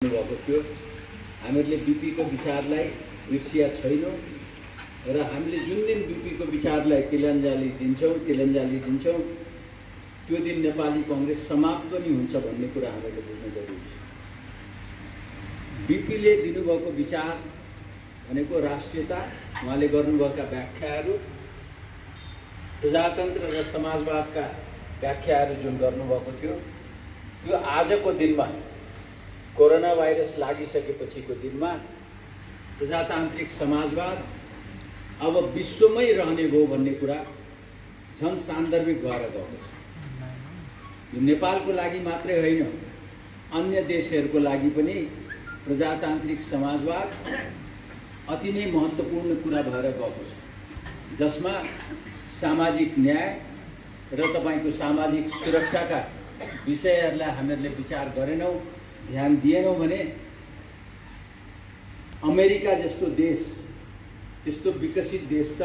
भएको थियो। हामीहरूले बिपीको विचारलाई बिर्सिया छैनौँ र हामीले जुन दिन बिपीको विचारलाई तिलन्जाली दिन्छौँ त्यो दिन नेपाली कांग्रेस समाप्त पनि हुन्छ भन्ने कुरा हामीले बुझ्नु जरुरी छ। बिपीले दिनुभएको विचार भनेको राष्ट्रियता, उहाँले गर्नुभएका व्याख्याहरू, प्रजातन्त्र र समाजवादका व्याख्याहरू जुन गर्नुभएको थियो त्यो आजको दिनमा कोरोना भाइरस लागिसकेपछिको दिनमा प्रजातान्त्रिक समाजवाद अब विश्वमै रहने भयो भन्ने कुरा झन् सान्दर्भिक भएर गएको छ। यो नेपालको लागि मात्रै होइन, अन्य देशहरूको लागि पनि प्रजातान्त्रिक समाजवाद अति नै महत्त्वपूर्ण कुरा भएर गएको छ, जसमा सामाजिक न्याय र तपाईको सामाजिक सुरक्षाका विषयहरूलाई हामीहरूले विचार गरेनौं, ध्यान दिएनौं भने अमेरिका जस्तो देश, त्यस्तो विकसित देश त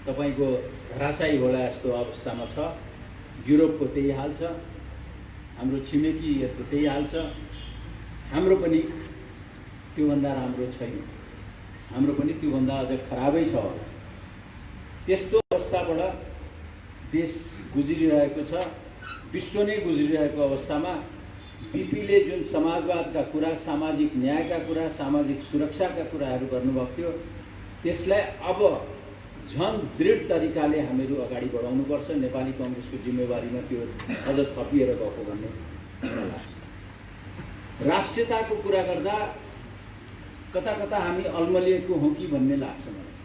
तपाईको धराशायी होला जस्तो अवस्थामा छ। युरोपको त्यही हाल छ, हाम्रो छिमेकीहरूको त्यही हाल छ। हाम्रो पनि त्योभन्दा राम्रो छैन, हाम्रो पनि त्योभन्दा अझ खराबै छ। त्यस्तो अवस्थाबाट देश गुज्रिरहेको छ, विश्व नै गुज्रिरहेको अवस्थामा बिपीले जुन समाजवादका कुरा, सामाजिक न्यायका कुरा, सामाजिक सुरक्षाका कुराहरू गर्नुभएको थियो त्यसलाई अब झन् दृढ तरिकाले हामीहरू अगाडि बढाउनुपर्छ। नेपाली कांग्रेसको जिम्मेवारीमा त्यो अझ थपिएर गएको भन्ने मलाई लाग्छ। राष्ट्रियताको कुरा गर्दा कता कता हामी अल्मलिएको हौं कि भन्ने लाग्छ मलाई।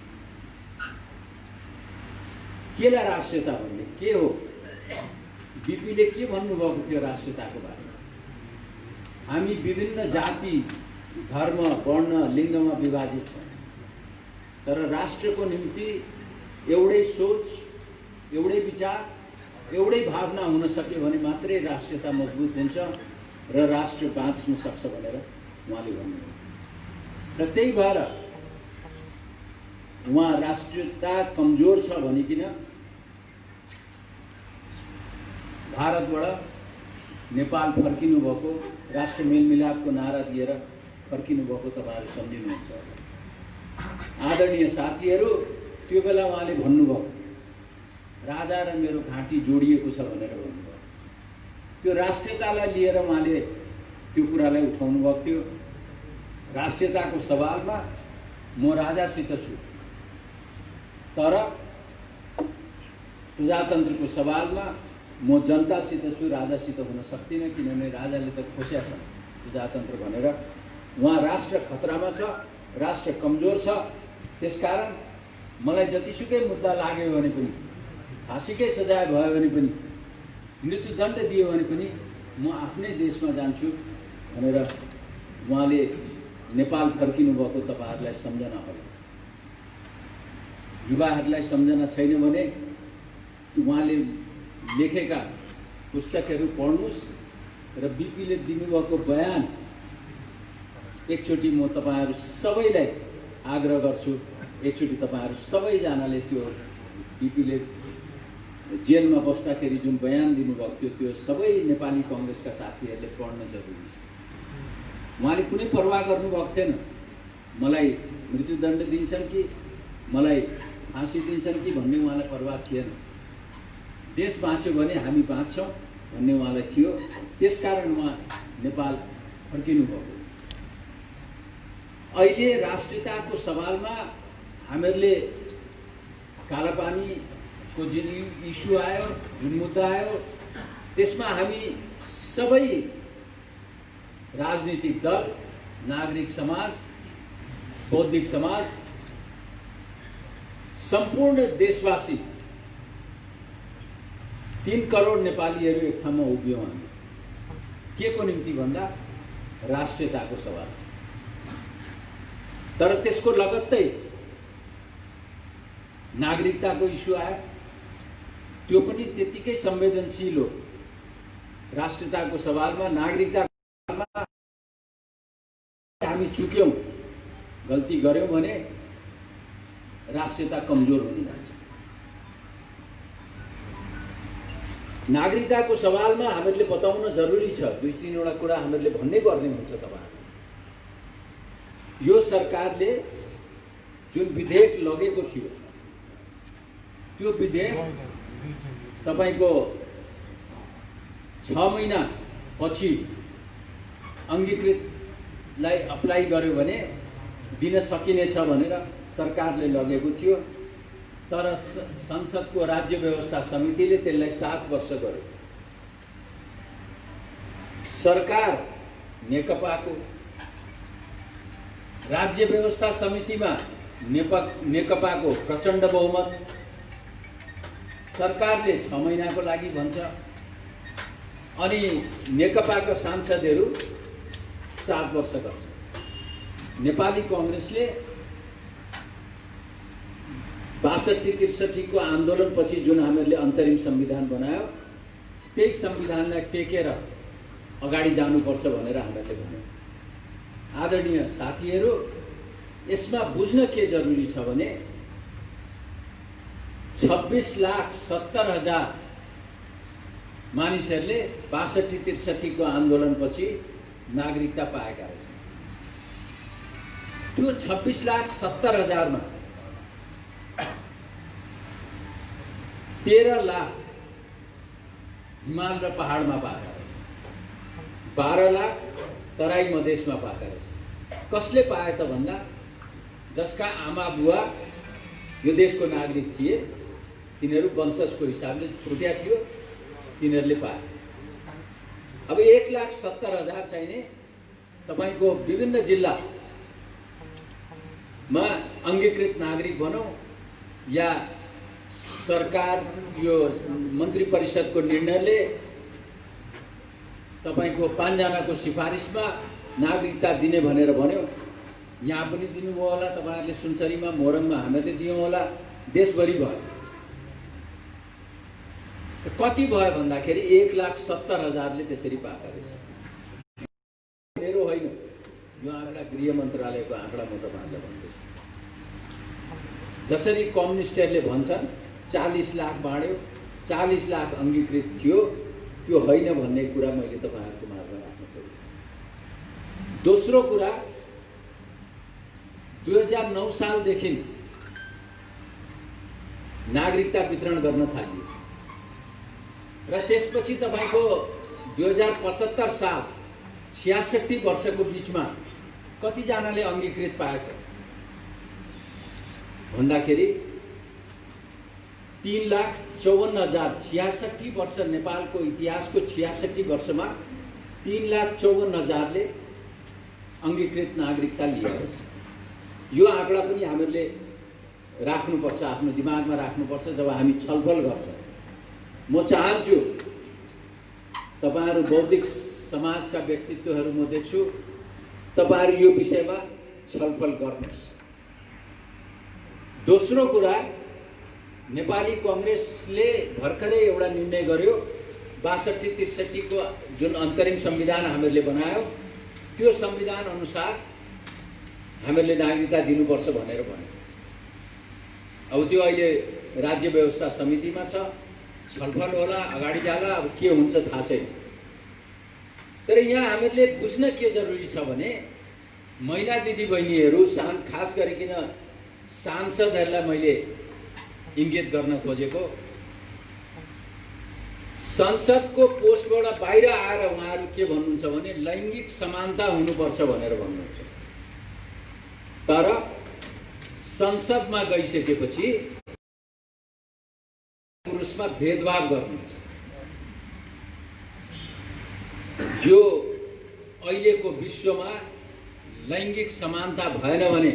केलाई राष्ट्रियता भन्ने के हो? बिपीले के भन्नुभएको थियो राष्ट्रियताको बारेमा? हामी विभिन्न जाति, धर्म, वर्ण, लिङ्गमा विभाजित छौँ, तर राष्ट्रको निम्ति एउटै सोच, एउटै विचार, एउटै भावना हुन सक्यो भने मात्रै राष्ट्रियता मजबुत हुन्छ र राष्ट्र बाँच्न सक्छ भनेर उहाँले भन्नुभयो। र त्यही भएर उहाँ राष्ट्रियता कमजोर छ भनिकिन भारतबाट नेपाल फर्किनु भएको, राष्ट्र मेलमिलापको नारा दिएर फर्किनु भएको तपाईहरु सम्झिनुहुन्छ। आदरणीय साथीहरू, त्यो बेला उहाँले भन्नुभयो राजा र मेरो घाँटी जोडिएको छ भनेर भन्नुभयो। त्यो राष्ट्रियतालाई लिएर उहाँले त्यो कुरालाई उठाउनु भएको थियो। राष्ट्रियताको सवालमा म राजासित छु, तर प्रजातन्त्रको सवालमा म जनतासित छु, राजासित हुन सक्दिनँ, किनभने राजाले त खोस्या छ प्रजातन्त्र भनेर। उहाँ राष्ट्र खतरामा छ, राष्ट्र कमजोर छ। त्यसकारण मलाई जतिसुकै मुद्दा लाग्यो भने पनि, फाँसीकै सजाय भयो भने पनि, मृत्युदण्ड दियो भने पनि म आफ्नै देशमा जान्छु भनेर उहाँले नेपाल फर्किनु भएको तपाईहरुलाई सम्झना होला। युवाहरूलाई सम्झना छैन भने उहाँले लेखेका पुस्तकहरू पढ्नुस् र बिपीले दिनुभएको बयान एकचोटि म तपाईहरु सबैलाई आग्रह गर्छु, एकचोटि तपाईहरु सबैजनाले त्यो बिपीले जेलमा बस्दाखेरि जुन बयान दिनुभएको थियो त्यो सबै नेपाली कांग्रेसका साथीहरूले पढ्न जरुरी छ। उहाँले कुनै परवाह गर्नुभएको थिएन, मलाई मृत्युदण्ड दिन्छन् कि मलाई फाँसी दिन्छन् कि भन्ने उहाँलाई परवाह थिएन। देश बाँच्यो भने हामी बाँच्छौँ भन्ने उहाँलाई थियो। त्यसकारण उहाँ नेपाल फर्किनु भएको। अहिले राष्ट्रियताको सवालमा हामीहरूले कालापानीको जुन इस्यु आयो, जुन मुद्दा आयो, त्यसमा हामी सबै राजनीतिक दल, नागरिक समाज, बौद्धिक समाज, सम्पूर्ण देशवासी 3 करोड नेपालीहरू एक ठाउँमा उभियौँ हामी। के को निम्ति भन्दा राष्ट्रियताको सवाल। तर त्यसको लगत्तै नागरिकताको इस्यु आयो, त्यो पनि त्यतिकै संवेदनशील हो। राष्ट्रियताको सवालमा, नागरिकताको सवालमा हामी चुक्यौं, गल्ती गर्यौं भने राष्ट्रियता कमजोर हुन जान्छ। नागरिकताको सवालमा हामीहरूले बताउन जरुरी छ। 2-3 कुरा हामीहरूले भन्नै पर्ने हुन्छ। तपाईहरु यो सरकारले जुन विधेयक लगेको थियो त्यो विधेयक तपाईको 6 महिना पछि अंगीकृतलाई अप्लाई गर्यो भने दिन सकिनेछ भनेर सरकारले लगेको थियो। तर संसदको राज्य व्यवस्था समितिले त्यसलाई 7 वर्ष गर्यो। सरकार नेकपाको राज्य व्यवस्था समितिमा नेकपाको प्रचण्ड बहुमत, सरकारले 6 महिनाको लागि भन्छ अनि नेकपाका सांसदहरू 7 वर्ष गर्छ। नेपाली कांग्रेसले 62-63 को आन्दोलनपछि जुन हामीहरूले अन्तरिम संविधान बनायो त्यही संविधानलाई टेकेर अगाडि जानुपर्छ भनेर हामीहरूले भन्यौं। आदरणीय साथीहरू, यसमा बुझ्न के जरुरी छ भने 26,70,000 मानिसहरूले 62-63 को आन्दोलनपछि नागरिकता पाएका रहेछन्। त्यो 26,70,000 मा 13 लाख हिमाल र पहाडमा पाएका रहेछन्, 12 लाख तराई मधेसमा पाएका रहेछन्। कसले पाए त भन्दा जसका आमा बुवा यो देशको नागरिक थिए, तिनीहरू वंशजको हिसाबले छुट्या थियो, तिनीहरूले पाए। अब 1,70,000 चाहिने तपाईको विभिन्न जिल्लामा अंगीकृत नागरिक भनौं या सरकार यो मन्त्री परिषदको निर्णयले तपाईको 5 जनाको सिफारिसमा नागरिकता दिने भनेर भन्यो। यहाँ पनि दिनुभयो होला, तपाईहरुले सुनसरीमा मोरङमा हामीले दियौं होला, देशभरि भयो। कति भयो भन्दाखेरि 1,70,000 ले त्यसरी पाएका रहेछ। मेरो होइन, यो आँकडा गृह मन्त्रालयको आँकडा म तपाईहरुलाई भन्छु। जसरी कम्युनिस्टहरूले भन्छन् 40 लाख बाँड्यो, 40 लाख अंगीकृत थियो, त्यो होइन भन्ने कुरा मैले तपाईहरुको माझमा राख्न पर्यो। दोस्रो कुरा, 2009 सालदेखि नागरिकता वितरण गर्न थालियो र त्यसपछि तपाईको 2075 साल 66 वर्षको बीचमा कति जनाले अंगीकृत पाए त भन्दाखेरि 3,54,000 66 वर्ष नेपालको इतिहासको 66 वर्षमा 3,54,000 ले अंगीकृत नागरिकता लिएको छ। यो आँकडा पनि हामीले राख्नुपर्छ, आफ्नो दिमागमा राख्नुपर्छ जब हामी छलफल गर्छौं। म चाहन्छु तपाईहरु बौद्धिक समाजका व्यक्तित्वहरू म देख्छु, तपाईहरु यो विषयमा छलफल गर्नुहोस्। दोस्रो कुरा, नेपाली कांग्रेसले भर्खरै एउटा निर्णय गर्यो, 62-63 को जुन अन्तरिम संविधान हामीले बनायो त्यो संविधान अनुसार हामीले नागरिकता दिनुपर्छ भनेर भन्यो। अब त्यो अहिले राज्य व्यवस्था समितिमा छ, छलफल होला, अगाडि जाला, अब के हुन्छ थाहा छैन। तर यहाँ हामीले बुझ्न के जरुरी छ भने महिला दिदी बहिनीहरू, खास गरिकन सांसदहरूलाई मैले इंगित गर्न खोजेको, संसदको पोस्टबाट बाहिर आएर उहाँहरू के भन्नुहुन्छ भने लैंगिक समानता हुनुपर्छ भनेर भन्नुहुन्छ। तर संसदमा गइसकेपछि पुरुषमा भेदभाव गर्नुहुन्छ। यो अहिलेको विश्वमा लैंगिक समानता भएन भने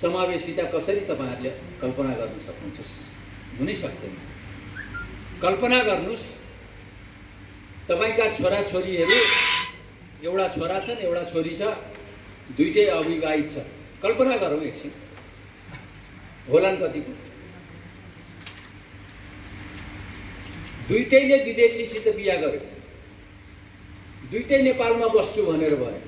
समावेशिता कसरी तपाईहरुले कल्पना गर्न सक्नुहुन्छ? हुनै सक्दैन। कल्पना गर्नुस्, तपाईका छोरा छोरीहरू, एउटा छोरा छन्, एउटा छोरी छ, दुईटै अविवाहित छ। कल्पना गरौँ एकछिन, होलान् कतिको? दुईटैले विदेशीसित बिहा गर्यो, दुईटै नेपालमा बस्छु भनेर भयो।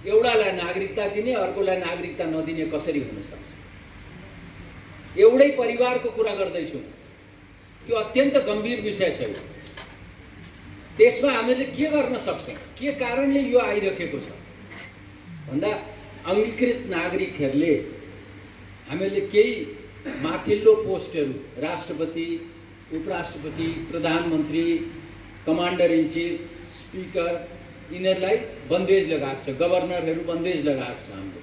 एउटालाई नागरिकता दिने, अर्कोलाई नागरिकता नदिने कसरी हुन सक्छ? एउटै परिवारको कुरा गर्दैछु। त्यो अत्यन्त गम्भीर विषय छ। त्यसमा हामीले के गर्न सक्छौँ, के कारणले यो आइरहेको छ भन्दा अङ्गीकृत नागरिकहरूले हामीले केही माथिल्लो पोस्टहरू राष्ट्रपति, उपराष्ट्रपति, प्रधानमन्त्री, कमान्डर इन चिफ, स्पिकर यिनीहरूलाई बन्देज लगाएको छ, गभर्नरहरू बन्देज लगाएको छ। हाम्रो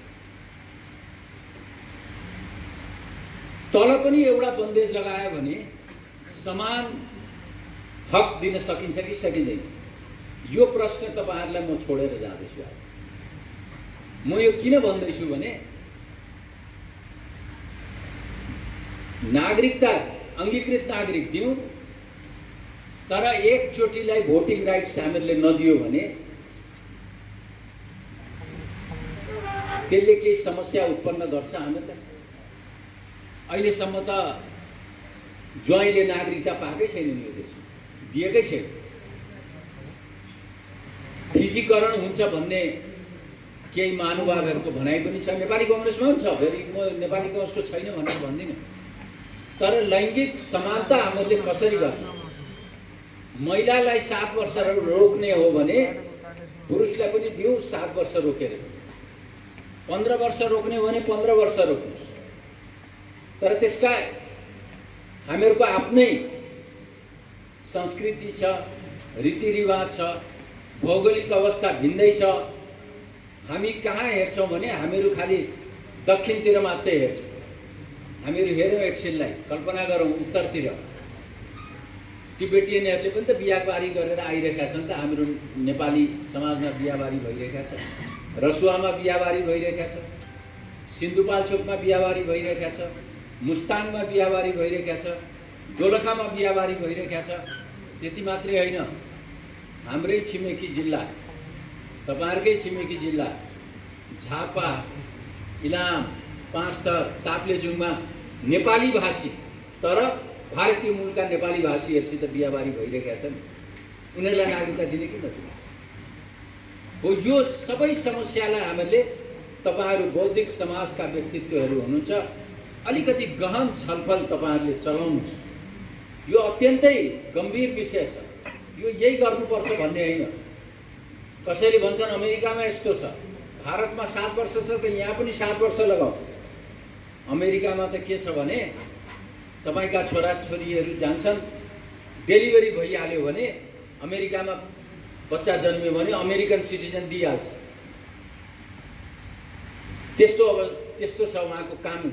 तल पनि एउटा बन्देज लगायो भने समान हक दिन सकिन्छ कि सकिँदैन? यो प्रश्न तपाईहरुलाई म छोडेर जाँदैछु। आज म यो किन भन्दैछु भने नागरिकता अङ्गीकृत नागरिक दिउँ, तर एकचोटिलाई भोटिङ राइट्स हामीले नदियो भने त्यसले केही समस्या उत्पन्न गर्छ हामीलाई। अहिलेसम्म त ज्वाइँले नागरिकता पाएकै छैन नि यो देशमा, दिएकै छैन। फिजीकरण हुन्छ भन्ने केही महानुभावहरूको भनाइ पनि छ, नेपाली कांग्रेसमा पनि छ। फेरि म नेपाली कांग्रेसको छैन भनेर भन्दिनँ, तर लैङ्गिक समानता हामीले कसरी गर्ने? महिलालाई 7 वर्ष रोक्ने हो भने पुरुषलाई पनि दिउँ 7 वर्ष रोकेर, 15 वर्ष रोक्ने हो भने 15 वर्ष रोक्नु। तर त्यसका हामीहरूको आफ्नै संस्कृति छ, रीतिरिवाज छ, भौगोलिक अवस्था भिन्दै छ। हामी कहाँ हेर्छौँ भने हामीहरू खालि दक्षिणतिर मात्रै हेर्छौँ। हामीहरू हेर्यौँ एकछिनलाई, कल्पना गरौँ उत्तरतिर टिबेटियनहरूले पनि त बिहाबारी गरेर आइरहेका छन् त। हाम्रो नेपाली समाजमा बिहाबारी भइरहेका छ, रसुवामा बिहाबारी भइरहेका छ, सिन्धुपाल्चोकमा बिहाबारी भइरहेका छ, मुस्ताङमा बिहाबारी भइरहेका छ, दोलखामा बिहाबारी भइरहेका छ। त्यति मात्रै होइन, हाम्रै छिमेकी जिल्ला, तपाईहरुकै छिमेकी जिल्ला झापा, इलाम, पाँचथर, ताप्लेजुङमा नेपाली भाषी तर भारतीय मूलका नेपाली भाषीहरूसित बिहाबारी भइरहेका छन्। उनीहरूलाई नागरिकता दिने कि नदिने हो? यो सबै समस्यालाई हामीले, तपाईहरु बौद्धिक समाजका व्यक्तित्वहरू हुनुहुन्छ, अलिकति गहन छलफल तपाईहरुले चलाउनुस्। यो अत्यन्तै गम्भीर विषय छ। यो यही गर्नुपर्छ भन्ने होइन। कसैले भन्छन् अमेरिकामा यस्तो छ, भारतमा 7 वर्ष छ त यहाँ पनि 7 वर्ष लगाऊ। अमेरिकामा त के छ भने तपाईका छोराछोरीहरू जान्छन्, डेलिभरी भइहाल्यो भने अमेरिकामा बच्चा जन्मियो भने अमेरिकन सिटिजन दिइहाल्छ। त्यस्तो छ उहाँको कानुन।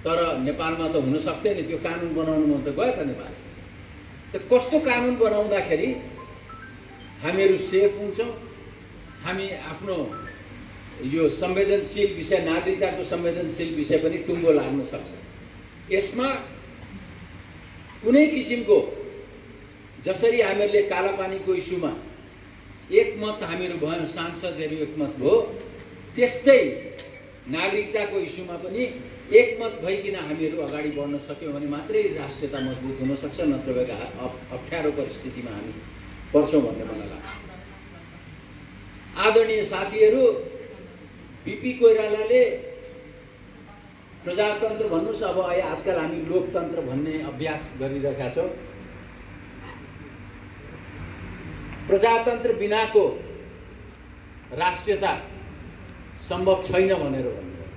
तर नेपालमा त हुन सक्दैन। त्यो कानुन बनाउनुमा त गयो त नेपाल। त कस्तो कानुन बनाउँदाखेरि हामीहरू सेफ हुन्छौँ? हामी आफ्नो यो संवेदनशील विषय, नागरिकताको संवेदनशील विषय पनि टुङ्गो लाग्न सक्छ। यसमा कुनै किसिमको, जसरी हामीहरूले कालापानीको इस्युमा एकमत हामीहरू भयौँ, सांसदहरू एकमत भयो, त्यस्तै नागरिकताको इस्युमा पनि एकमत भइकन हामीहरू अगाडि बढ्न सक्यौँ भने मात्रै राष्ट्रियता मजबुत हुन सक्छ। नत्र भएका अप्ठ्यारो परिस्थितिमा हामी पर्छौँ भन्ने मलाई लाग्छ। आदरणीय साथीहरू, बीपी कोइरालाले प्रजातन्त्र भन्नुस्, अब आजकल हामी लोकतन्त्र भन्ने अभ्यास गरिरहेका छौँ। प्रजातन्त्र बिनाको राष्ट्रियता सम्भव छैन भनेर भन्नुभयो।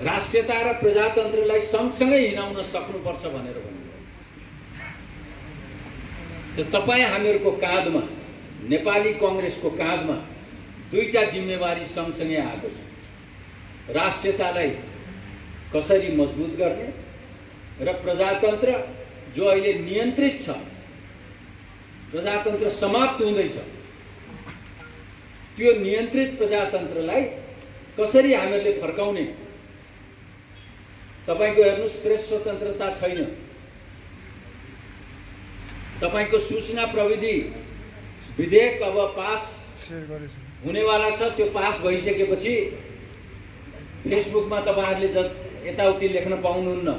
राष्ट्रियता र प्रजातन्त्रलाई सँगसँगै हिँडाउन सक्नुपर्छ भनेर भन्नुभयो। त तपाईँ हामीहरूको काँधमा, नेपाली कांग्रेसको काँधमा दुईटा जिम्मेवारी सँगसँगै आएको छ। राष्ट्रियतालाई कसरी मजबुत गर्ने र प्रजातन्त्र जो अहिले नियन्त्रित छ, प्रजातन्त्र समाप्त हुँदैछ, त्यो नियन्त्रित प्रजातन्त्रलाई कसरी हामीहरूले फर्काउने? तपाईको हेर्नुस्, प्रेस स्वतन्त्रता छैन। तपाईको सूचना प्रविधि विधेयक अब पास हुनेवाला छ। त्यो पास भइसकेपछि फेसबुकमा तपाईहरुले यताउति लेख्न पाउनुहुन्न।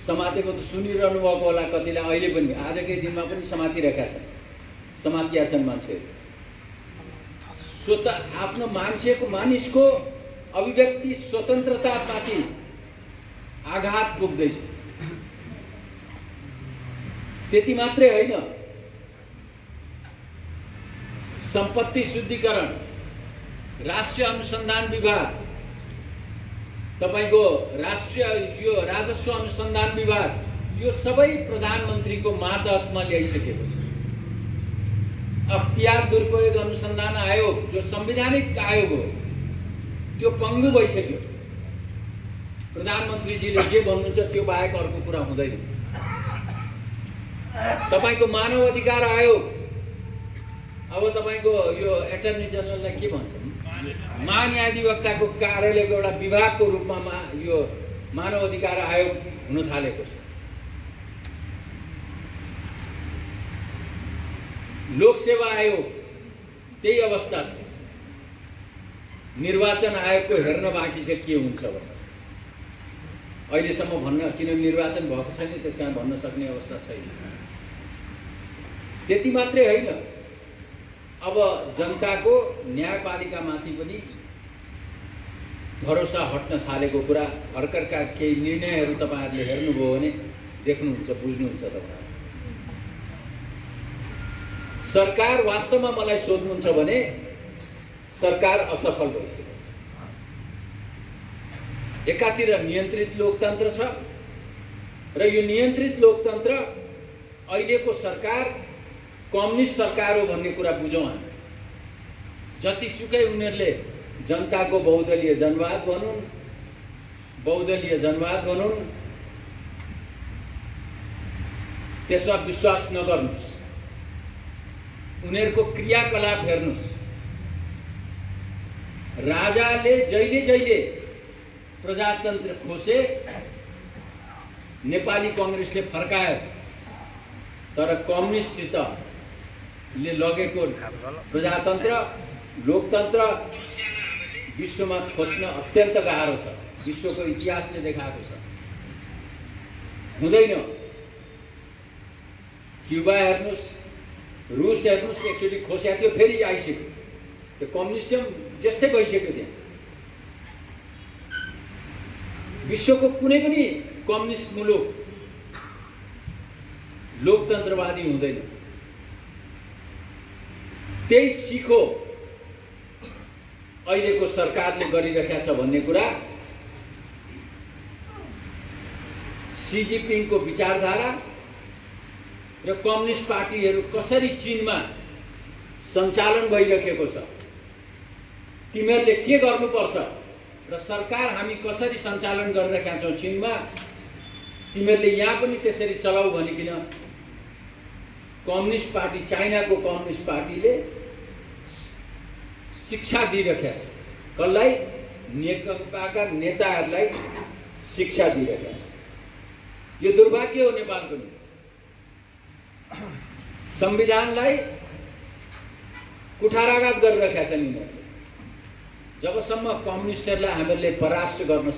समातेको त सुनिरहनु भएको होला कतिले, अहिले पनि आजकै दिनमा पनि समातिरहेका छन्, समातिया छन् मान्छेहरू। आफ्नो मानिसको अभिव्यक्ति स्वतन्त्रतामाथि आघात पुग्दैछ। त्यति मात्रै होइन, सम्पत्ति शुद्धिकरण, राष्ट्रिय अनुसन्धान विभाग, तपाईको राष्ट्रिय यो राजस्व अनुसन्धान विभाग, यो सबै प्रधानमन्त्रीको मातहतमा ल्याइसकेको छ। अख्तियार दुरुपयोग अनुसन्धान आयोग जो संवैधानिक आयोग हो त्यो पङ्गु भइसक्यो। प्रधानमन्त्रीजीले जे भन्नुहुन्छ त्यो बाहेक अर्को कुरा हुँदैन। तपाईको मानव अधिकार आयोग, अब तपाईको यो एटर्नी जनरललाई के भन्छ, महान्यायाधिवक्ताको कार्यालयको एउटा विभागको रूपमा यो मानव अधिकार आयोग हुन थालेको छ। लोकसेवा आयोग त्यही अवस्था छ। निर्वाचन आयोगको हेर्न बाँकी छ के हुन्छ भनेर अहिलेसम्म भन्न, किन निर्वाचन भएको छैन त्यसकारण भन्न सक्ने अवस्था छैन। त्यति मात्रै होइन, अब जनताको न्यायपालिकामाथि पनि भरोसा हट्न थालेको कुरा भर्खरका केही निर्णयहरू तपाईहरुले हेर्नुभयो भने देख्नुहुन्छ, बुझ्नुहुन्छ। तपाईहरु सरकार वास्तवमा मलाई सोध्नुहुन्छ भने सरकार असफल भइसकेको छ। एकातिर नियन्त्रित लोकतन्त्र छ र यो नियन्त्रित लोकतन्त्र अहिलेको सरकार कम्युनिस्ट सरकार हो भन्ने कुरा बुझौँ हामी। जतिसुकै उनीहरूले जनताको बहुदलीय जनवाद भनुन्, त्यसमा विश्वास नगर्नुस्। उनीहरूको क्रियाकलाप हेर्नुस्। राजाले जहिले जहिले प्रजातन्त्र खोसे नेपाली कांग्रेसले फर्कायो, तर कम्युनिस्टसित ले लगेको प्रजातन्त्र लोकतन्त्र विश्वमा खोज्न अत्यन्त गाह्रो छ। विश्वको इतिहासले देखाएको छ, हुँदैन। क्युबा हेर्नुस्, रुस हेर्नुस्, एकचोटि खोस्या थियो फेरि आइसक्यो। त्यो कम्युनिज्म जस्तै भइसक्यो त्यहाँ। विश्वको कुनै पनि कम्युनिस्ट मुलुक लोकतन्त्रवादी हुँदैन। त्यही सिखो अहिलेको सरकारले गरिरहेको छ भन्ने कुरा सी जिनपिङको विचारधारा र कम्युनिस्ट पार्टीहरू कसरी चीनमा सञ्चालन भइरहेको छ, तिमीहरूले के गर्नुपर्छ र सरकार हामी कसरी सञ्चालन गरिरहेका छौँ चीनमा, तिमीहरूले यहाँ पनि त्यसरी चलाऊ भनिकिन कम्युनिस्ट पार्टी, चाइनाको कम्युनिस्ट पार्टीले शिक्षा दिइरहेको छ। कसलाई? नेकपाका नेताहरूलाई शिक्षा दिइरहेको छ। यो दुर्भाग्य हो नेपालको निम्ति। संविधानलाई कुठाराघात गरिरहेका छन् यिनीहरूले। जबसम्म कम्युनिस्टहरूलाई हामीहरूले परास्त गर्न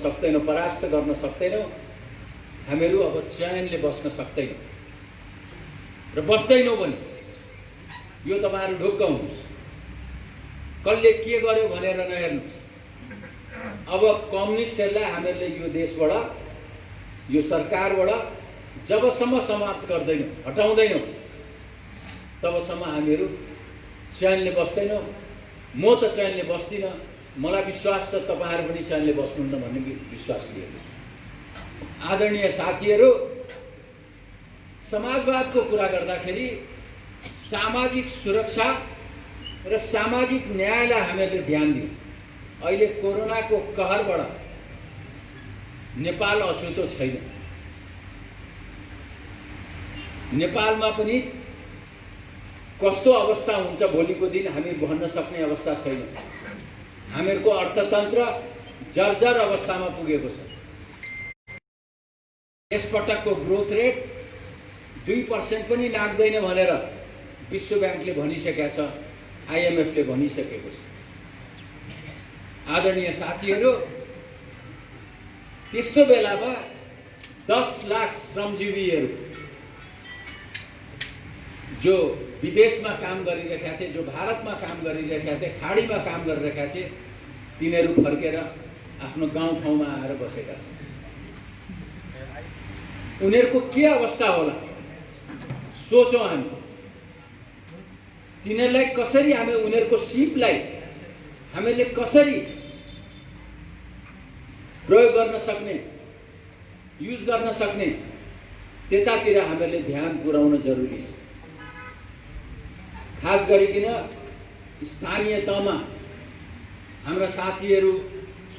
सक्दैनौँ, हामीहरू अब चयनले बस्न सक्दैनौँ र बस्दैनौँ पनि। यो तपाईहरु ढुक्क हुनुहोस्। कसले के गर्यो भनेर नहेर्नुहोस्। अब कम्युनिस्टहरूलाई हामीहरूले यो देशबाट, यो सरकारबाट जबसम्म समाप्त गर्दैनौँ, हटाउँदैनौँ, तबसम्म हामीहरू चयनले बस्दैनौँ। म त चयनले बस्दिनँ। मलाई विश्वास छ तपाईहरु पनि चयनले बस्नुहुन्न भन्ने विश्वास लिएको छु। आदरणीय साथीहरू, समाजवादको कुरा गर्दाखेरि सामाजिक सुरक्षा र सामाजिक न्यायलाई हामीहरूले ध्यान दियौँ। अहिले कोरोनाको कहरबाट नेपाल अछुतो छैन। नेपालमा पनि कस्तो अवस्था हुन्छ भोलिको दिन हामी भन्न सक्ने अवस्था छैन। हामीहरूको अर्थतन्त्र जर्जर अवस्थामा पुगेको छ। यसपटकको ग्रोथ रेट 2% पनि लाग्दैन भनेर विश्व ब्याङ्कले भनिसकेको छ, आइएमएफले भनिसकेको छ। आदरणीय साथीहरू, त्यस्तो बेलामा 10 लाख श्रमजीवीहरू जो विदेशमा काम गरिरहेका थिए, जो भारतमा काम गरिरहेका थिए, खाडीमा काम गरिरहेका थिए, तिनीहरू फर्केर आफ्नो गाउँठाउँमा आएर बसेका छन्। उनीहरूको के अवस्था होला? सोचौँ हामी तिनीहरूलाई कसरी हामी उनीहरूको सिपलाई हामीले कसरी प्रयोग गर्न सक्ने, युज गर्न सक्ने, त्यतातिर हामीहरूले ध्यान पुर्याउन जरुरी छ। खास गरिकन स्थानीय तहमा हाम्रा साथीहरू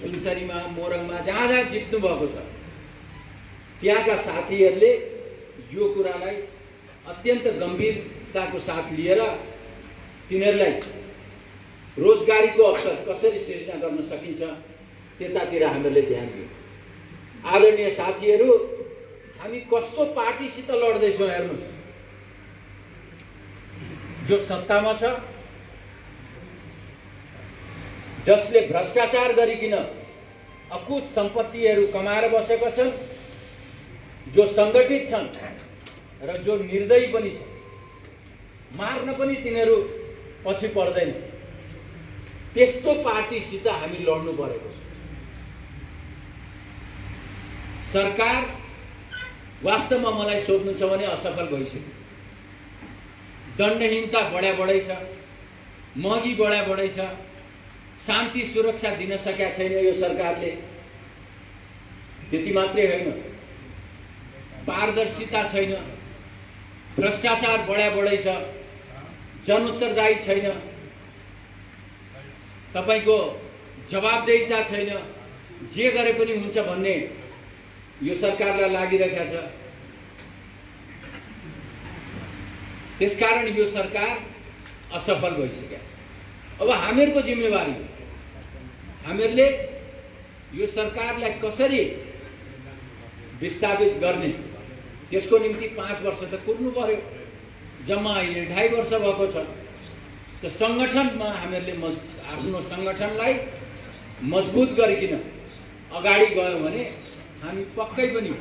सुनसरीमा, मोरङमा जहाँ जहाँ जित्नु भएको छ त्यहाँका साथीहरूले यो कुरालाई अत्यन्त गम्भीरताको साथ लिएर तिनीहरूलाई रोजगारीको अवसर कसरी सिर्जना गर्न सकिन्छ त्यतातिर हामीहरूले ध्यान दियौँ। आदरणीय साथीहरू, हामी कस्तो पार्टीसित लड्दैछौँ हेर्नुहोस्। जो सत्तामा छ, जसले भ्रष्टाचार गरिकन अकुत सम्पत्तिहरू कमाएर बसेका छन्, जो सङ्गठित छन् र जो निर्दयी पनि छ, मार्न पनि तिनीहरू पछि पर्दैन, त्यस्तो पार्टीसित हामी लड्नु परेको छ। सरकार वास्तवमा मलाई सोध्नुहुन्छ भने असफल भइसक्यो। दण्डहीनता बढाइ छ, महँगी बढाइ छ, शान्ति सुरक्षा दिन सकेका छैन यो सरकारले। त्यति मात्रै होइन, पारदर्शिता छैन, भ्रष्टाचार बढाइ छ, जनउत्तरदायी छैन, तपाईको जवाबदेहिता छैन, जे गरे पनि हुन्छ भन्ने यो सरकारलाई लागिरहेको छ। त्यसकारण यो सरकार असफल भइसकेको छ। अब हामीहरूको जिम्मेवारी हो, हामीहरूले यो सरकारलाई कसरी विस्थापित गर्ने, त्यसको निम्ति 5 वर्ष त कुर्नु पर्यो। जम्मा अहिले 2.5 वर्ष भएको छ। त सङ्गठनमा हामीहरूले आफ्नो सङ्गठनलाई मजबुत गरिकन अगाडि गयौँ भने हामी पक्कै पनि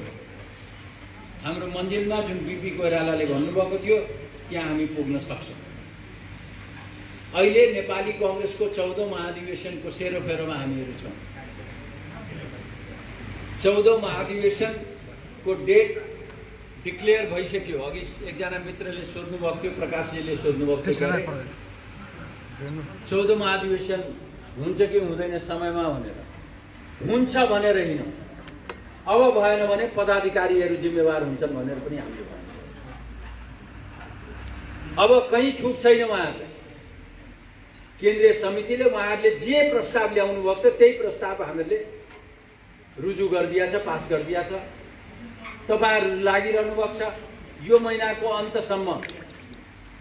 हाम्रो मन्जिलमा जुन बिपी कोइरालाले भन्नुभएको थियो त्यहाँ हामी पुग्न सक्छौँ। अहिले नेपाली कांग्रेसको 14औं महाधिवेशनको सेरोफेरोमा हामीहरू छौँ। 14औं महाधिवेशनको डेट डिक्लेयर भइसक्यो। अघि एकजना मित्रले सोध्नुभएको थियो, प्रकाशजीले सोध्नुभएको थियो 14औं महाधिवेशन हुन्छ कि हुँदैन समयमा भनेर। हुन्छ भनेर हिँड, अब भएन भने पदाधिकारीहरू जिम्मेवार हुन्छन् भनेर पनि हामीले भन्नु। अब कहीँ छुट छैन उहाँहरूलाई। केन्द्रीय समितिले उहाँहरूले जे प्रस्ताव ल्याउनु भएको थियो त्यही प्रस्ताव हामीहरूले रुजु गरिदिया छ, पास गरिदिया छ। तपाईहरु लागिरहनु भएको छ यो महिनाको अन्तसम्म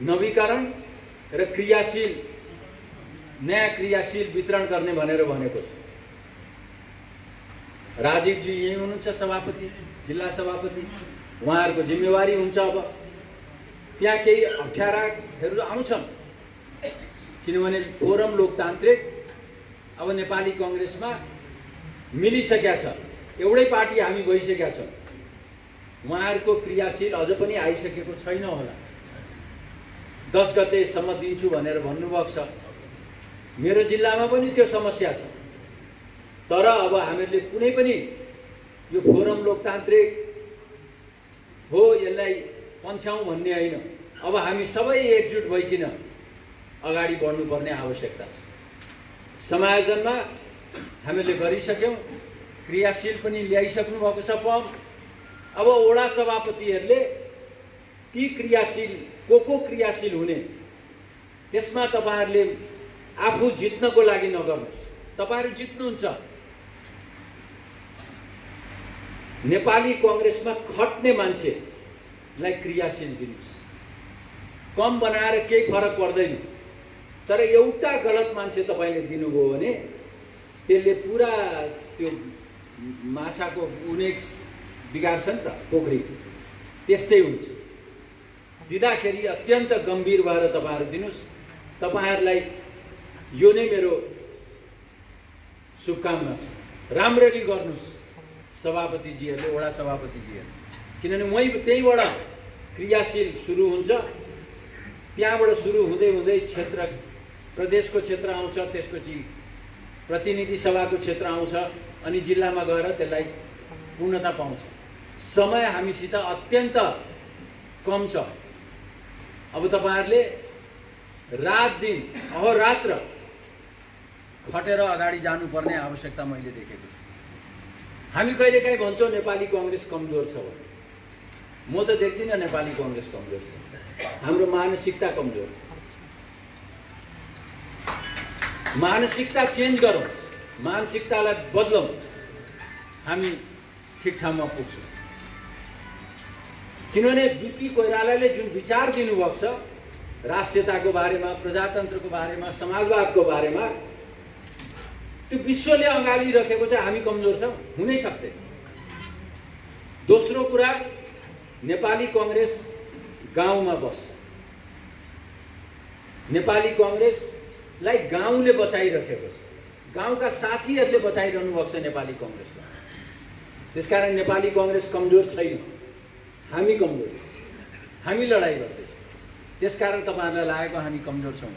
नवीकरण र क्रियाशील नयाँ क्रियाशील वितरण गर्ने भनेर भनेको छ। राजीवजी यही हुनुहुन्छ सभापति, जिल्ला सभापति, उहाँहरूको जिम्मेवारी हुन्छ। अब त्यहाँ केही अप्ठ्याराहरू आउँछन् किनभने फोरम लोकतान्त्रिक अब नेपाली कांग्रेसमा मिलिसकेका छ, एउटै पार्टी हामी भइसकेका छौँ। उहाँहरूको क्रियाशील अझ पनि आइसकेको छैन होला। 10 गतेसम्म दिन्छु भनेर भन्नुभएको छ। मेरो जिल्लामा पनि त्यो समस्या छ। तर अब हामीहरूले कुनै पनि यो फोरम लोकतान्त्रिक हो यसलाई पन्छाउँ भन्ने होइन। अब हामी सबै एकजुट भइकिन अगाडि बढ्नुपर्ने आवश्यकता छ। समायोजनमा हामीले गरिसक्यौँ, क्रियाशील पनि ल्याइसक्नु भएको छ फर्म। अब वडा सभापतिहरूले ती क्रियाशील को क्रियाशील हुने त्यसमा तपाईहरुले आफू जित्नको लागि नगर्नुस्। तपाईहरु जित्नुहुन्छ, नेपाली कांग्रेसमा खट्ने मान्छेलाई क्रियाशील दिनुस्। कम बनाएर केही फरक पर्दैन, तर एउटा गलत मान्छे तपाईले दिनुभयो भने त्यसले पुरा त्यो माछाको उनेक्स बिगार्छ नि त, पोखरी त्यस्तै हुन्छ। दिँदाखेरि अत्यन्त गम्भीर भएर तपाईहरु दिनुस्। तपाईहरुलाई यो नै मेरो शुभकामना छ। राम्ररी गर्नुस् सभापतिजीहरूले, वडा सभापतिजीहरू, किनभने त्यहीबाट क्रियाशील सुरु हुन्छ। त्यहाँबाट सुरु हुँदै हुँदै क्षेत्र प्रदेशको क्षेत्र आउँछ, त्यसपछि प्रतिनिधि सभाको क्षेत्र आउँछ, अनि जिल्लामा गएर त्यसलाई पूर्णता पाउँछ। समय हामीसित अत्यन्त कम छ। अब तपाईहरुले रात दिन अहोरात्र खटेर अगाडि जानुपर्ने आवश्यकता मैले देखेको छु। हामी कहिलेकाहीँ भन्छौँ नेपाली कांग्रेस कमजोर छ भने, म त देख्दिनँ नेपाली कांग्रेस कमजोर छ। हाम्रो मानसिकता कमजोर। मानसिकता चेन्ज गरौँ, मानसिकतालाई बदलौँ, हामी ठिक ठाउँमा पुग्छौँ। किनभने बीपी कोइरालाले जुन विचार दिनुभएको छ राष्ट्रियताको बारेमा, प्रजातन्त्रको बारेमा, समाजवादको बारेमा, त्यो विश्वले अँगालिरहेको छ। हामी कमजोर छौँ, हुनै सक्दैन। दोस्रो कुरा, नेपाली कांग्रेस गाउँमा बस्छ। नेपाली कांग्रेसलाई गाउँले बचाइरहेको छ, गाउँका साथीहरूले बचाइरहनु भएको छ नेपाली कांग्रेसलाई। त्यसकारण नेपाली कांग्रेस कमजोर छैन, हामी कमजोर, हामी लडाइँ गर्दैछौँ। त्यसकारण तपाईहरुलाई लागेको हामी कमजोर छौँ।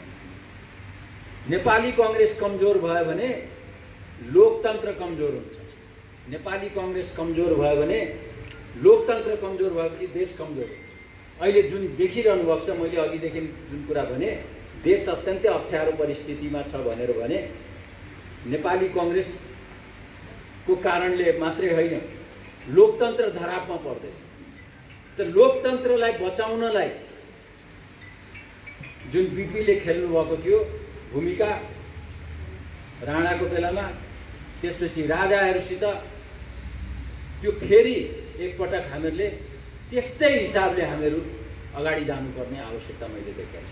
नेपाली कांग्रेस कमजोर भयो भने लोकतन्त्र कमजोर हुन्छ। नेपाली कांग्रेस कमजोर भयो भने लोकतन्त्र कमजोर भएपछि देश कमजोर हुन्छ। अहिले जुन देखिरहनु भएको छ, मैले अघिदेखि जुन कुरा भने, देश अत्यन्तै अप्ठ्यारो परिस्थितिमा छ भनेर भने नेपाली कांग्रेसको कारणले मात्रै होइन, लोकतन्त्र धरापमा पर्दैछ। त लोकतन्त्रलाई बचाउनलाई जुन बीपीले खेल्नु भएको थियो भूमिका राणाको बेलामा, त्यसपछि राजाहरूसित, त्यो फेरि एकपटक हामीहरूले त्यस्तै हिसाबले हामीहरू अगाडि जानुपर्ने आवश्यकता मैले देखेँ।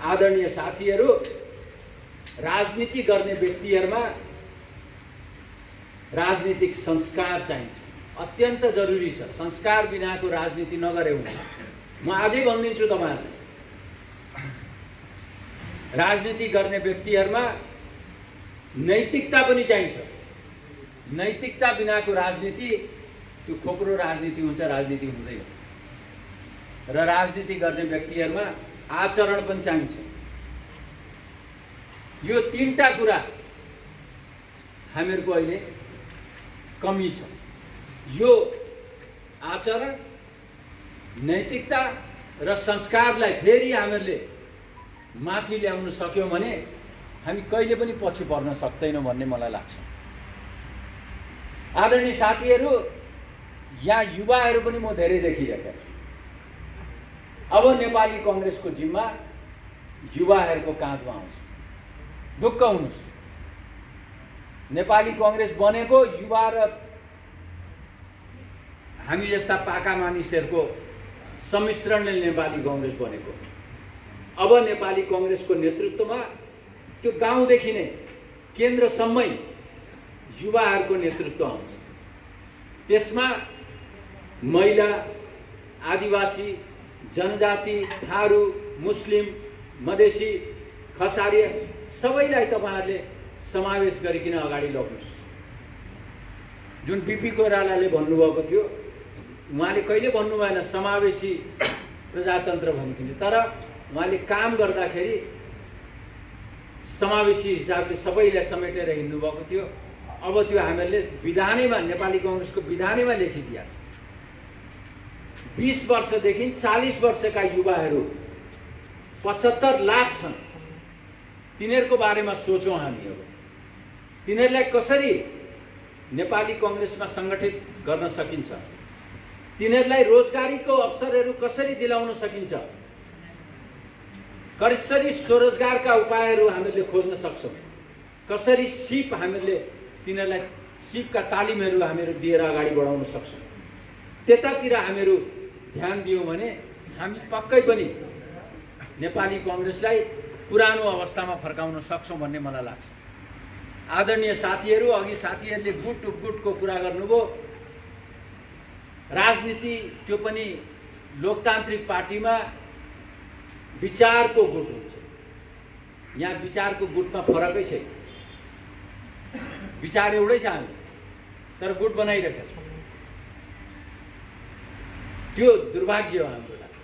आदरणीय साथीहरू, राजनीति गर्ने व्यक्तिहरूमा राजनीतिक संस्कार चाहिन्छ, अत्यन्त जरुरी छ। संस्कार बिनाको राजनीति नगरे हुन्छ। म आजै भनिदिन्छु तपाईहरुलाई, राजनीति गर्ने व्यक्तिहरूमा नैतिकता पनि चाहिन्छ। नैतिकता बिनाको राजनीति त्यो खोक्रो राजनीति हुन्छ, राजनीति हुँदैन। र राजनीति गर्ने व्यक्तिहरूमा आचरण पनि चाहिन्छ। यो तीनटा कुरा हामीहरूको अहिले कमी छ। यो आचरण, नैतिकता र संस्कारलाई फेरि हामीहरूले माथि ल्याउन सक्यौँ भने हामी कहिले पनि पछि पर्न सक्दैनौँ भन्ने मलाई लाग्छ। आदरणीय साथीहरू, यहाँ युवाहरू पनि म धेरै देखिरहेको छु। अब नेपाली कांग्रेसको जिम्मा युवाहरूको काँधमा आउँछ। ढुक्क हुनुहोस्, नेपाली कांग्रेस बनेको युवा र हामी जस्ता पाका मानिसहरूको सम्मिश्रणले नेपाली कांग्रेस बनेको। अब नेपाली कांग्रेसको नेतृत्वमा त्यो गाउँदेखि नै केन्द्रसम्मै युवाहरूको नेतृत्व आउँछ। त्यसमा महिला, आदिवासी, जनजाति, थारू, मुस्लिम, मधेसी, खसारिया सबैलाई तपाईहरुले समावेश गरिकन अगाडि लग्नुस्। जुन बीपी कोइरालाले भन्नुभएको थियो, उहाँले कहिले भन्नु भएन समावेशी प्रजातन्त्र भनिकन, तर उहाँले काम गर्दाखेरि समावेशी हिसाबले सबैलाई समेटेर हिँड्नु भएको थियो। अब त्यो हामीहरूले विधानैमा, नेपाली कांग्रेसको विधानैमा लेखिदिया छ। 20 वर्षदेखि 40 वर्षका युवाहरू 75 लाख छन्। तिनीहरूको बारेमा सोचौँ हामी। अब तिनीहरूलाई कसरी नेपाली कांग्रेसमा संगठित गर्न सकिन्छ, तिनीहरूलाई रोजगारीको अवसरहरू कसरी दिलाउन सकिन्छ, कसरी स्वरोजगारका उपायहरू हामीले खोज्न सक्छौँ, कसरी सिप हामीले तिनीहरूलाई सिपका तालिमहरू हामीहरू दिएर अगाडि बढाउन सक्छौँ, त्यतातिर हामीहरू ध्यान दियौँ भने हामी पक्कै पनि नेपाली कांग्रेसलाई पुरानो अवस्थामा फर्काउन सक्छौँ भन्ने मलाई लाग्छ। आदरणीय साथीहरू, अघि साथीहरूले गुटको कुरा गर्नुभयो। राजनीति त्यो पनि लोकतान्त्रिक पार्टीमा विचारको गुट हुन्छ। यहाँ विचारको गुटमा फरकै छैन। विचार एउटै छ हामी, तर गुट बनाइरहेका छौँ। त्यो दुर्भाग्य हो हाम्रो लागि।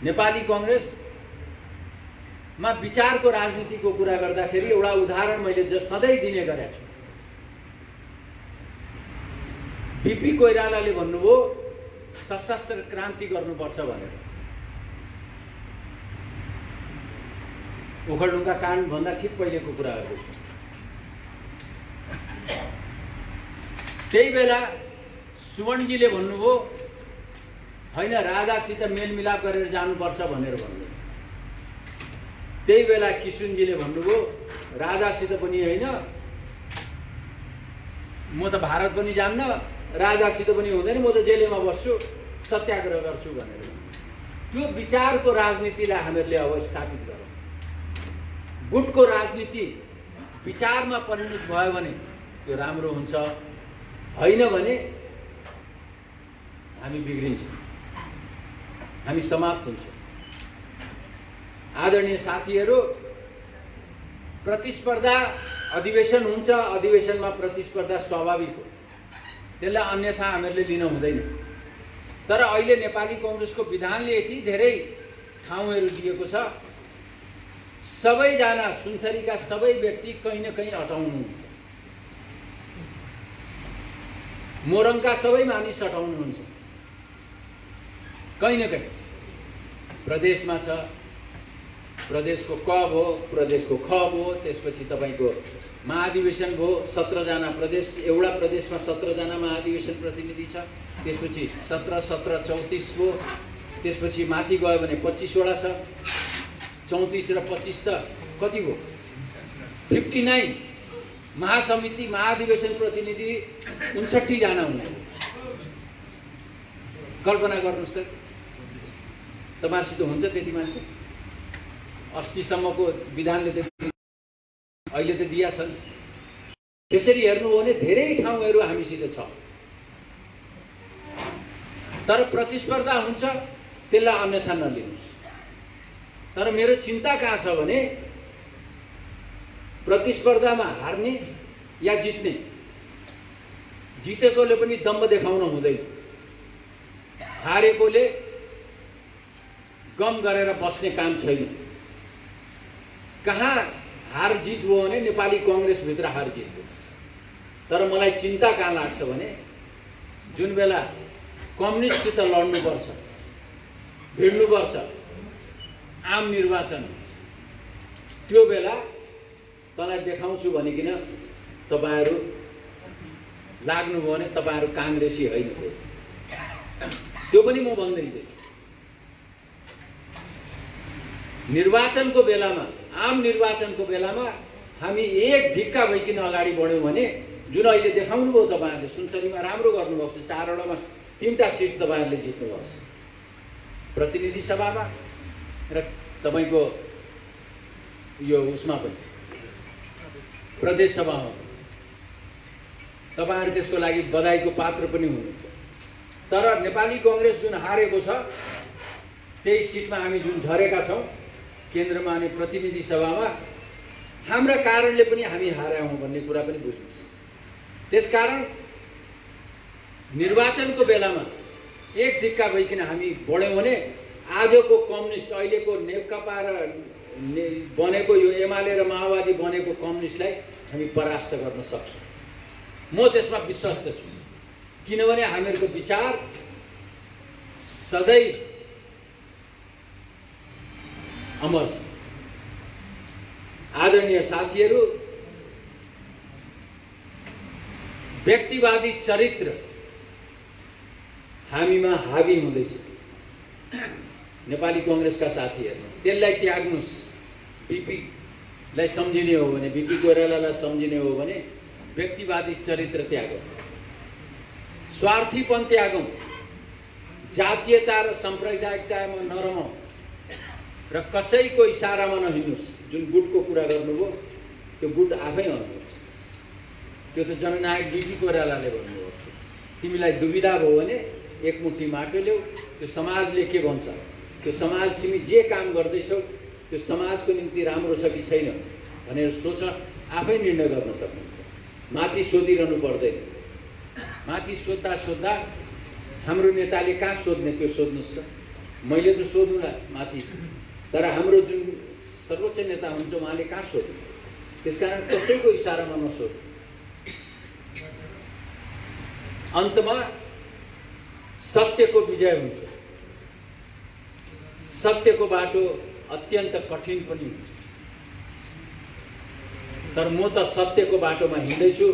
नेपाली कांग्रेसमा विचारको राजनीतिको कुरा गर्दाखेरि एउटा उदाहरण मैले सधैँ दिने गरेको छु। बीपी कोइरालाले भन्नुभयो सशस्त्र क्रान्ति गर्नुपर्छ भनेर। ओखलढुङ्गा काण्डभन्दा ठिक पहिलेको कुराहरू। त्यही बेला सुमनजीले भन्नुभयो होइन राजासित मेलमिलाप गरेर जानुपर्छ भनेर भन्नुभयो। त्यही बेला किसुनजीले भन्नुभयो राजासित पनि होइन, म त भारत पनि जान्न, राजासित पनि हुँदैन, म त जेलमा बस्छु, सत्याग्रह गर्छु भनेर। त्यो विचारको राजनीतिलाई हामीहरूले अब स्थापित गरौँ। गुटको राजनीति विचारमा परिणत भयो भने त्यो राम्रो हुन्छ, होइन भने हामी बिग्रिन्छौँ, हामी समाप्त हुन्छौँ। आदरणीय साथीहरू, प्रतिस्पर्धा अधिवेशन हुन्छ, अधिवेशनमा प्रतिस्पर्धा स्वाभाविक हो, त्यसलाई अन्यथा हामीहरूले लिन हुँदैन। तर अहिले नेपाली कांग्रेसको विधानले यति धेरै ठाउँहरू दिएको छ, सबैजना सुनसरीका सबै व्यक्ति कहीँ न कहीँ अटाउनुहुन्छ, मोरङका सबै मानिस अटाउनुहुन्छ, कहीँ न कहीँ। प्रदेशमा छ, प्रदेशको क भयो, प्रदेशको ख भयो, त्यसपछि तपाईँको महाधिवेशन भयो, 17 जना प्रदेश, एउटा प्रदेशमा 17 जना महाधिवेशन प्रतिनिधि छ, त्यसपछि 17, 17, 34 भयो, त्यसपछि माथि गयो भने 25 वटा छ, 34 र 25 त कति भयो 59। महासमिति महाधिवेशन प्रतिनिधि 59 जना हुने। कल्पना गर्नुहोस् त, तपाईँहरूसित हुन्छ त्यति मान्छे? अस्तिसम्मको विधानले त अहिले त दिया छन्। त्यसरी हेर्नु हो भने धेरै ठाउँहरू हामीसित छ, तर प्रतिस्पर्धा हुन्छ, त्यसलाई अन्यथा नलिनुहोस्। तर मेरो चिन्ता कहाँ छ भने प्रतिस्पर्धामा हार्ने या जित्ने, जितेकोले पनि दम्ब देखाउन हुँदैन, हारेकोले गम गरेर बस्ने काम छैन। कहाँ हार जित हो भने नेपाली कांग्रेसभित्र हार जित हो। तर मलाई चिन्ता कहाँ लाग्छ भने जुन बेला कम्युनिस्टसित लड्नुपर्छ, भिड्नुपर्छ, आम निर्वाचन, त्यो बेला तँलाई देखाउँछु भनिकन तपाईँहरू लाग्नुभयो भने तपाईँहरू काङ्ग्रेसी होइन, त्यो पनि म भन्दैछु। निर्वाचनको बेलामा, आम निर्वाचनको बेलामा हामी एक ढिक्का भइकन अगाडि बढ्यौँ भने, जुन अहिले देखाउनु भयो तपाईँहरूले, सुनसरीमा राम्रो गर्नुभएको छ, 4 वटामा 3टा सिट तपाईँहरूले जित्नुभएको छ, प्रतिनिधि सभामा र तपाईँको यो उसमा पनि प्रदेश सभामा। तपाईँहरू त्यसको लागि बधाईको पात्र पनि हुनुहुन्छ। तर नेपाली कांग्रेस जुन हारेको छ, त्यही सिटमा हामी जुन झरेका छौँ केन्द्रमा अनि प्रतिनिधि सभामा, हाम्रा कारणले पनि हामी हार्यौँ भन्ने कुरा पनि बुझ्नुहोस्। त्यसकारण निर्वाचनको बेलामा एक ढिक्का भइकन हामी बढ्यौँ भने आजको कम्युनिस्ट, अहिलेको नेकपा र बनेको यो एमाले र माओवादी बनेको कम्युनिस्टलाई हामी परास्त गर्न सक्छौँ। म त्यसमा विश्वस्त छु, किनभने हामीहरूको विचार सधैँ अमर छ। आदरणीय साथीहरू, व्यक्तिवादी चरित्र हामीमा हावी हुँदैछ। नेपाली कांग्रेसका साथीहरू, त्यसलाई त्याग्नुहोस्। बीपीलाई सम्झिने हो भने, बीपी कोइरालालाई सम्झिने हो भने व्यक्तिवादी चरित्र त्यागौँ, स्वार्थीपन त्यागौँ, जातीयता र साम्प्रदायिकतामा नरमौँ र कसैको इसारामा नहिँड्नुहोस्। जुन गुटको कुरा गर्नुभयो त्यो गुट आफै भन्नुहुन्छ, त्यो त जननायक बीपी कोइरालाले भन्नुभयो। तिमीलाई दुविधा भयो भने एक मुट्ठी माटो ल्याऊ, त्यो समाजले के भन्छ, त्यो समाज तिमी जे काम गर्दैछौ त्यो समाजको निम्ति राम्रो छ कि छैन भनेर सोच, आफै निर्णय गर्न सक्नुहुन्छ। माथि सोधिरहनु पर्दैन। माथि सोद्धा सोद्धा हाम्रो नेताले कहाँ सोध्ने त्यो सोध्नुहोस् त, मैले त सोधुँला माथि, तर हाम्रो जुन सर्वोच्च नेता हुन्छ उहाँले कहाँ सोध्नु। त्यसकारण कसैको इसारामा नसोध्नु। अन्तमा सत्यको विजय हुन्छ। सत्यको बाटो अत्यन्त कठिन पनि हुन्छ, तर म त सत्यको बाटोमा हिँड्दैछु।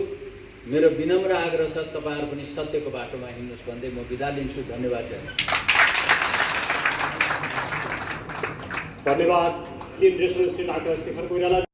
मेरो विनम्र आग्रह छ तपाईहरु पनि सत्यको बाटोमा हिँड्नुस् भन्दै म बिदा लिन्छु। धन्यवाद। धन्यवाद केन्द्रीय सदस्य डाक्टर शेखर कोइराला।